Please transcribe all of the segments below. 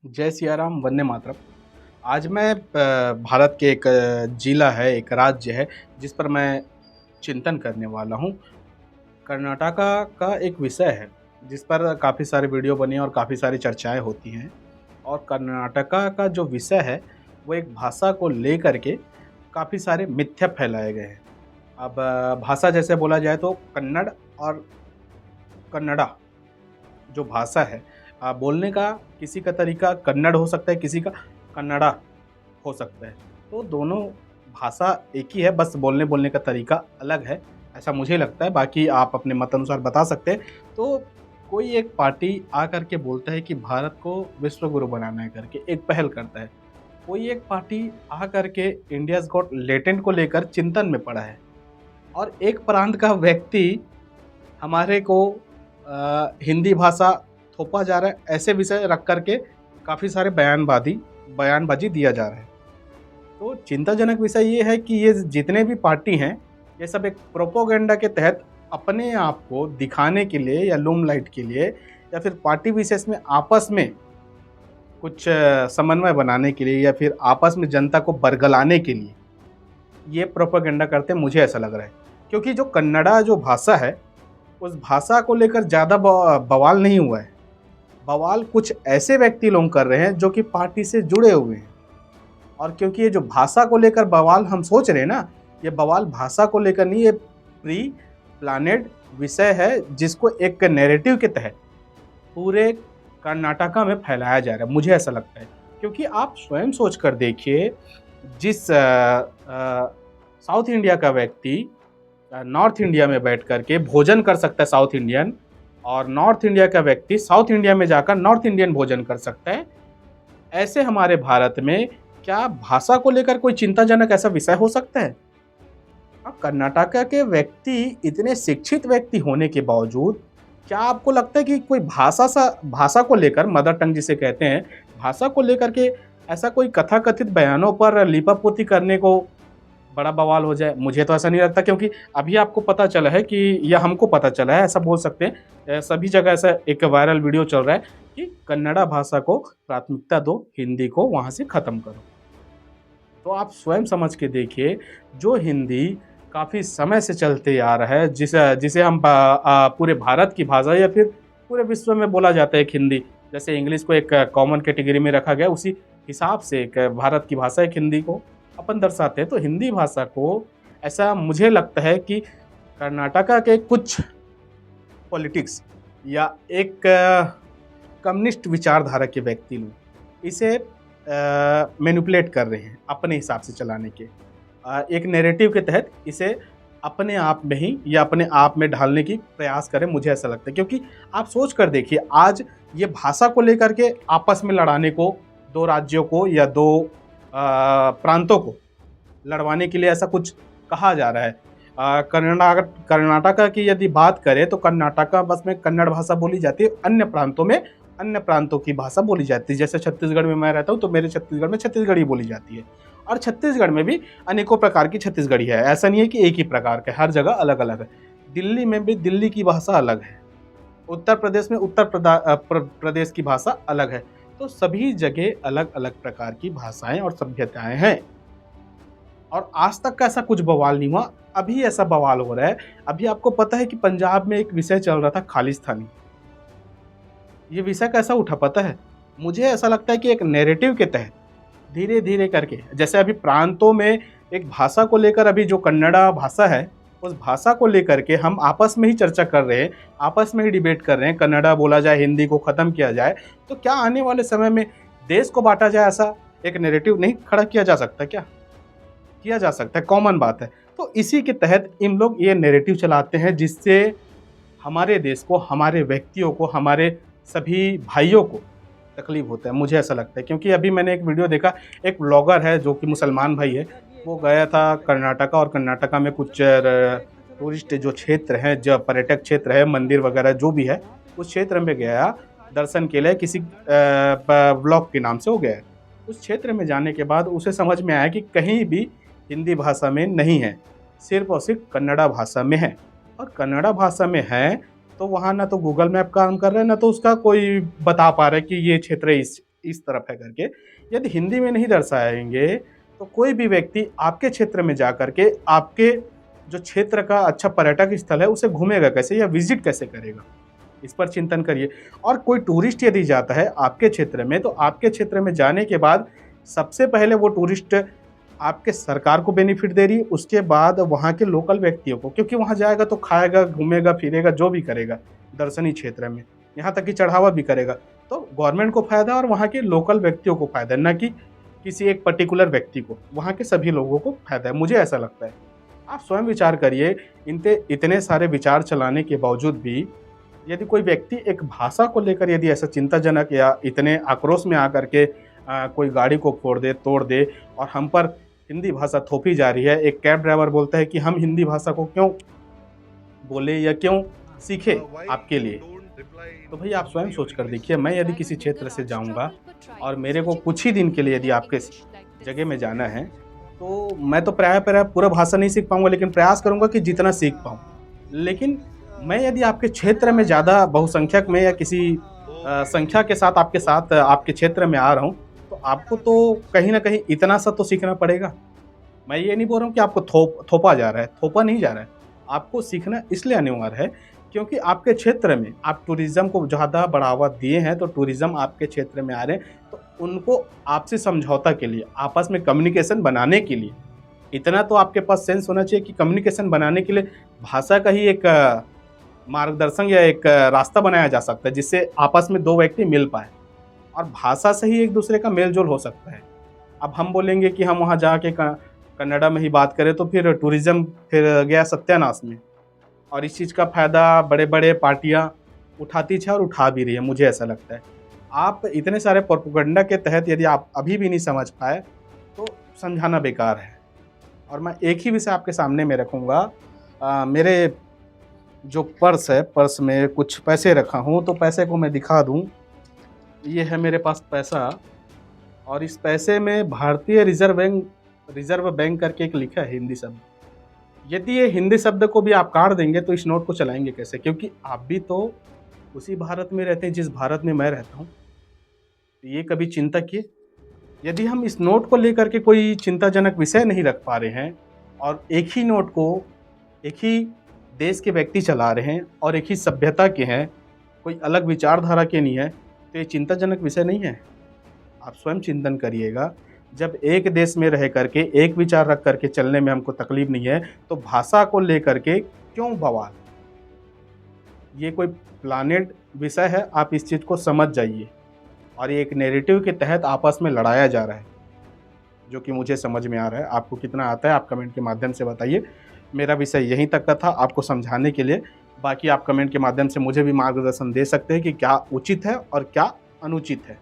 जय सिया राम, वंदे मातरम। आज मैं भारत के एक जिला है, एक राज्य है, जिस पर मैं चिंतन करने वाला हूँ। कर्नाटका का एक विषय है, जिस पर काफ़ी सारे वीडियो बने और काफ़ी सारी चर्चाएँ होती हैं। और कर्नाटका का जो विषय है, वो एक भाषा को लेकर के काफ़ी सारे मिथ्या फैलाए गए हैं। अब भाषा जैसे बोला जाए तो कन्नड़ और कन्नड़ा जो भाषा है, बोलने का किसी का तरीका कन्नड़ हो सकता है, किसी का कन्नड़ा हो सकता है। तो दोनों भाषा एक ही है, बस बोलने का तरीका अलग है, ऐसा मुझे लगता है। बाकी आप अपने मत अनुसार बता सकते हैं। तो कोई एक पार्टी आकर के बोलता है कि भारत को विश्व गुरु बनाना है करके एक पहल करता है। कोई एक पार्टी आकर के इंडियाज़ गॉट टैलेंट को लेकर चिंतन में पड़ा है और एक प्रांत का व्यक्ति हमारे को हिंदी भाषा थोपा जा रहा है, ऐसे विषय रख कर के काफ़ी सारे बयानबाजी दिया जा रहा है। तो चिंताजनक विषय ये है कि ये जितने भी पार्टी हैं, ये सब एक प्रोपोगेंडा के तहत अपने आप को दिखाने के लिए या लूमलाइट के लिए या फिर पार्टी विशेष में आपस में कुछ समन्वय बनाने के लिए या फिर आपस में जनता को बरगलाने के लिए ये प्रोपोगेंडा करते हैं, मुझे ऐसा लग रहा है। क्योंकि जो कन्नड़ा जो भाषा है, उस भाषा को लेकर ज़्यादा बवाल नहीं हुआ है। बवाल कुछ ऐसे व्यक्ति लोग कर रहे हैं जो कि पार्टी से जुड़े हुए हैं। और क्योंकि ये जो भाषा को लेकर बवाल हम सोच रहे हैं ना, ये बवाल भाषा को लेकर नहीं, ये प्री प्लानेड विषय है जिसको एक नैरेटिव के तहत पूरे कर्नाटका में फैलाया जा रहा है, मुझे ऐसा लगता है। क्योंकि आप स्वयं सोच कर देखिए, जिस साउथ इंडिया का व्यक्ति नॉर्थ इंडिया में बैठ कर के भोजन कर सकता है साउथ इंडियन, और नॉर्थ इंडिया का व्यक्ति साउथ इंडिया में जाकर नॉर्थ इंडियन भोजन कर सकता है, ऐसे हमारे भारत में क्या भाषा को लेकर कोई चिंताजनक ऐसा विषय हो सकता है? कर्नाटका के व्यक्ति इतने शिक्षित व्यक्ति होने के बावजूद क्या आपको लगता है कि कोई भाषा को लेकर, मदर टंग जिसे कहते हैं, भाषा को लेकर के ऐसा कोई कथाकथित बयानों पर लीपापोती करने को बड़ा बवाल हो जाए? मुझे तो ऐसा नहीं लगता। क्योंकि अभी आपको पता चला है कि, या हमको पता चला है, ऐसा बोल सकते हैं, सभी जगह ऐसा एक वायरल वीडियो चल रहा है कि कन्नड़ा भाषा को प्राथमिकता दो, हिंदी को वहाँ से ख़त्म करो। तो आप स्वयं समझ के देखिए, जो हिंदी काफ़ी समय से चलते आ रहा है, जिसे हम पूरे भारत की भाषा या फिर पूरे विश्व में बोला जाता है एक हिंदी, जैसे इंग्लिश को एक कॉमन कैटेगरी में रखा गया, उसी हिसाब से एक भारत की भाषा एक हिंदी को अपन दर्शाते हैं। तो हिंदी भाषा को ऐसा मुझे लगता है कि कर्नाटका के कुछ पॉलिटिक्स या एक कम्युनिस्ट विचारधारा के व्यक्ति लोग इसे मैनिपुलेट कर रहे हैं अपने हिसाब से चलाने के, एक नैरेटिव के तहत इसे अपने आप में ही या अपने आप में ढालने की प्रयास करें, मुझे ऐसा लगता है। क्योंकि आप सोच कर देखिए, आज ये भाषा को लेकर के आपस में लड़ाने को, दो राज्यों को या दो प्रांतों को लड़वाने के लिए ऐसा कुछ कहा जा रहा है। कर्नाटका की यदि बात करें तो कर्नाटका बस में कन्नड़ भाषा बोली जाती है, अन्य प्रांतों में अन्य प्रांतों की भाषा बोली जाती है। जैसे छत्तीसगढ़ में मैं रहता हूँ तो मेरे छत्तीसगढ़ में छत्तीसगढ़ी बोली जाती है, और छत्तीसगढ़ में भी अनेकों प्रकार की छत्तीसगढ़ी है, ऐसा नहीं है कि एक ही प्रकार का, हर जगह अलग अलग है। दिल्ली में भी दिल्ली की भाषा अलग है, उत्तर प्रदेश में प्रदेश की भाषा अलग है। तो सभी जगह अलग अलग प्रकार की भाषाएं और सभ्यताएं हैं, और आज तक का ऐसा कुछ बवाल नहीं हुआ। अभी ऐसा बवाल हो रहा है। अभी आपको पता है कि पंजाब में एक विषय चल रहा था, खालिस्तानी। ये विषय कैसा उठा पता है? मुझे ऐसा लगता है कि एक नैरेटिव के तहत धीरे धीरे करके, जैसे अभी प्रांतों में एक भाषा को लेकर, अभी जो कन्नड़ा भाषा है उस भाषा को लेकर के हम आपस में ही चर्चा कर रहे हैं, आपस में ही डिबेट कर रहे हैं, कन्नड़ा बोला जाए, हिंदी को ख़त्म किया जाए। तो क्या आने वाले समय में देश को बांटा जाए, ऐसा एक नैरेटिव नहीं खड़ा किया जा सकता? क्या किया जा सकता है? कॉमन बात है। तो इसी के तहत इन लोग ये नैरेटिव चलाते हैं, जिससे हमारे देश को, हमारे व्यक्तियों को, हमारे सभी भाइयों को तकलीफ होता है, मुझे ऐसा लगता है। क्योंकि अभी मैंने एक वीडियो देखा, एक ब्लॉगर है जो कि मुसलमान भाई है, वो गया था कर्नाटका, और कर्नाटका में कुछ टूरिस्ट जो क्षेत्र हैं, जो पर्यटक क्षेत्र है, मंदिर वगैरह जो भी है, उस क्षेत्र में गया दर्शन के लिए, किसी ब्लॉग के नाम से हो गया। उस क्षेत्र में जाने के बाद उसे समझ में आया कि कहीं भी हिंदी भाषा में नहीं है, सिर्फ और सिर्फ कन्नड़ा भाषा में है। और कन्नड़ा भाषा में है तो वहाँ ना तो गूगल मैप काम कर रहा है, ना तो उसका कोई बता पा रहा है कि ये क्षेत्र इस इस तरफ है करके, यदि हिंदी में नहीं दर्शाएँगे, तो कोई भी व्यक्ति आपके क्षेत्र में जा कर के आपके जो क्षेत्र का अच्छा पर्यटक स्थल है, उसे घूमेगा कैसे या विज़िट कैसे करेगा? इस पर चिंतन करिए। और कोई टूरिस्ट यदि जाता है आपके क्षेत्र में, तो आपके क्षेत्र में जाने के बाद सबसे पहले वो टूरिस्ट आपके सरकार को बेनिफिट दे रही है, उसके बाद वहाँ के लोकल व्यक्तियों को, क्योंकि वहाँ जाएगा तो खाएगा, घूमेगा, फिरेगा, जो भी करेगा दर्शनीय क्षेत्र में, यहाँ तक कि चढ़ावा भी करेगा। तो गवर्नमेंट को फ़ायदा और वहाँ के लोकल व्यक्तियों को फ़ायदा है, ना कि किसी एक पर्टिकुलर व्यक्ति को, वहाँ के सभी लोगों को फ़ायदा है, मुझे ऐसा लगता है। आप स्वयं विचार करिए, इतने सारे विचार चलाने के बावजूद भी यदि कोई व्यक्ति एक भाषा को लेकर यदि ऐसा चिंताजनक या इतने आक्रोश में आकर के कोई गाड़ी को फोड़ दे, तोड़ दे और हम पर हिंदी भाषा थोपी जा रही है। एक कैब ड्राइवर बोलता है कि हम हिंदी भाषा को क्यों बोले या क्यों सीखे आपके लिए। तो भई आप स्वयं सोच कर देखिए, मैं यदि किसी क्षेत्र से जाऊँगा और मेरे को कुछ ही दिन के लिए यदि आपके जगह में जाना है, तो मैं तो प्रायः पूरा भाषा नहीं सीख पाऊँगा, लेकिन प्रयास करूँगा कि जितना सीख पाऊँ। लेकिन मैं यदि आपके क्षेत्र में ज़्यादा बहुसंख्यक में या किसी संख्या के साथ आपके क्षेत्र में आ रहा हूँ, तो आपको तो कहीं न कहीं इतना सा तो सीखना पड़ेगा। मैं ये नहीं बोल रहा हूँ कि आपको थोपा जा रहा है, थोपा नहीं जा रहा है। आपको सीखना इसलिए अनिवार्य है क्योंकि आपके क्षेत्र में आप टूरिज़्म को ज़्यादा बढ़ावा दिए हैं, तो टूरिज़्म आपके क्षेत्र में आ रहे हैं, तो उनको आपसी समझौता के लिए, आपस में कम्युनिकेशन बनाने के लिए, इतना तो आपके पास सेंस होना चाहिए कि कम्युनिकेशन बनाने के लिए भाषा का ही एक मार्गदर्शन या एक रास्ता बनाया जा सकता है, जिससे आपस में 2 व्यक्ति मिल पाएँ और भाषा से ही एक-दूसरे का मेल-जोल हो सकता है। अब हम बोलेंगे कि हम वहाँ जाके कन्नड़ा में ही बात करें, तो फिर टूरिज़्म फिर गया सत्यानाश में। और इस चीज़ का फ़ायदा बड़े-बड़े पार्टियाँ उठाती हैं और उठा भी रही है, मुझे ऐसा लगता है। आप इतने सारे प्रोपेगेंडा के तहत यदि आप अभी भी नहीं समझ पाए, तो समझाना बेकार है। और मैं एक ही विषय आपके सामने में रखूँगा। मेरे जो पर्स है, पर्स में कुछ पैसे रखा हूँ, तो पैसे को मैं दिखा दूँ। ये है मेरे पास पैसा और इस पैसे में भारतीय रिज़र्व बैंक करके एक लिखा है हिंदी शब्द। यदि ये हिंदी शब्द को भी आप काट देंगे तो इस नोट को चलाएँगे कैसे? क्योंकि आप भी तो उसी भारत में रहते हैं जिस भारत में मैं रहता हूँ। ये कभी चिंता किए? यदि हम इस नोट को लेकर के कोई चिंताजनक विषय नहीं रख पा रहे हैं और एक ही नोट को एक ही देश के व्यक्ति चला रहे हैं और एक ही सभ्यता के हैं, कोई अलग विचारधारा के नहीं है, तो ये चिंताजनक विषय नहीं है? आप स्वयं चिंतन करिएगा। जब एक देश में रह करके एक विचार रख करके चलने में हमको तकलीफ नहीं है, तो भाषा को लेकर के क्यों बवाल? ये कोई प्लानेट विषय है, आप इस चीज़ को समझ जाइए। और ये एक नैरेटिव के तहत आपस में लड़ाया जा रहा है, जो कि मुझे समझ में आ रहा है। आपको कितना आता है आप कमेंट के माध्यम से बताइए। मेरा विषय यहीं तक का था आपको समझाने के लिए। बाकी आप कमेंट के माध्यम से मुझे भी मार्गदर्शन दे सकते हैं कि क्या उचित है और क्या अनुचित है।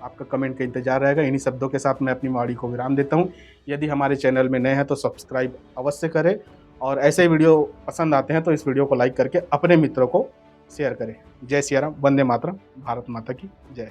आपका कमेंट का इंतज़ार रहेगा। इन्हीं शब्दों के साथ मैं अपनी वाणी को विराम देता हूँ। यदि हमारे चैनल में नए हैं तो सब्सक्राइब अवश्य करें और ऐसे वीडियो पसंद आते हैं तो इस वीडियो को लाइक करके अपने मित्रों को शेयर करें। जय सिया राम, वंदे मातरम, भारत माता की जय।